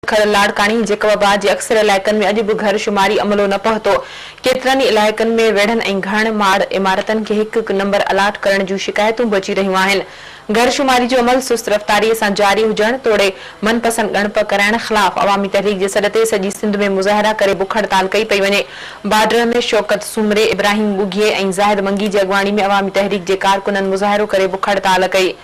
खर लाड़कानी जैकबाबाद जे अक्सर इलाइक़नि में अॼु बि घर शुमारी अमलो न पहुतो। केतिरनि इलाइक़नि में वेढ़नि ऐं घण माड़ इमारतनि खे हिकु नंबर अलाट करण जूं शिकायतूं बची रहियूं आहिनि। घर शुमारी जो अमल सुस्त रफ़्तारीअ सां जारी हुजण तोड़े मनपसंद गणप कराइण ख़िलाफ़ अवामी तहरीक जे सॾ ते सॼी सिंध में मुज़ाहिरा करे बुख हड़ताल कई पई वञे। बाडर में शौकत सुमरे, इब्राहिम बुघिए ऐं ज़ाहिद मंगी जी अॻवानी में अवामी तहरीक जे कारकुननि मुज़ाहिरो करे बुख हड़ताल कई।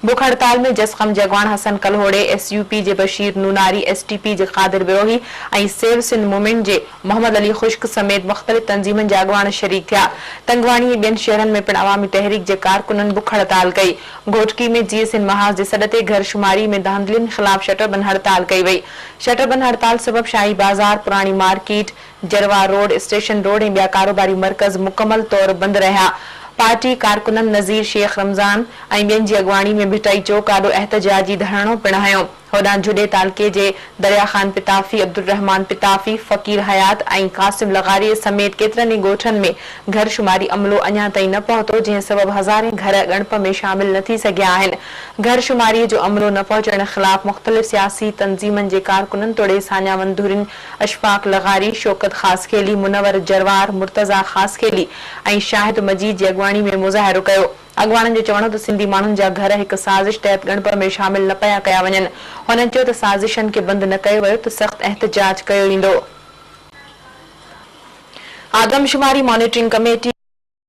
बुख हड़ताल में जसखम जे अॻवान हसन कलहोड़े, SUP जे बशीर नूनारी, STP जे क़ादिर बिरोही ऐं सेव सिंध मूवमेंट जे मोहम्मद अली खुश्क समेत मुख़्तलिफ़ तंज़ीमनि जा अॻवान शरीक थिया। तंगवाणी ऐं ॿियनि शहरनि में पिणु अवामी तहरीक जे कारकुननि बुख हड़ताल कई। घोटकी में GSN महाज़ जे सॾ ते घर शुमारी में धांधलियुनि ख़िलाफ़ शटरबंद हड़ताल कई वई। शटरबंद हड़ताल सबबि शाही बाज़ार, पुराणी market, Jarawa road, station road ऐं ॿिया कारोबारी मर्कज़ मुकमल तौर बंदि रहिया। पार्टी कारकुननि नज़ीर शेख रमज़ान ऐं ॿियनि जी अॻवानी में भिटाई चौक ॾाढो एहतजाजी धरणो पिणु हयो। होॾां जुडे तालके जे दरिया ख़ान पिताफ़ी, अब्दुल रहमान पिताफ़ी, फ़कीर हयात ऐं क़ासिम लगारी समेत केतिरनि ई ॻोठनि में घर शुमारी अमलो अञा ताईं न पहुतो, जंहिं सबबि हज़ारे घर ॻणप में शामिल न थी सघिया आहिनि। घर शुमारीअ जो अमलो न पहुचण ख़िलाफ़ मुख़्तलिफ़ सियासी तंज़ीमनि जे कारकुननि तोड़े सान्या मंधूरिन, अशफाक लगारी, शौकत ख़ासखेली, मुनवर जरवार, मुर्तज़ा ख़ासखेली ऐं शाहिद मजीद जी अॻवानी में मुज़ाहिरो कयो। अॻवाननि जो चवणो त सिंधी माण्हुनि जा घर हिकु साज़िश तहत गणप में शामिल न पिया कया वञनि। हुननि चयो त साज़िशनि खे बंदि न कयो वियो त सख़्त एहतजाज कयो ईंदो। आदमशुमारी मॉनिटरिंग कमेटी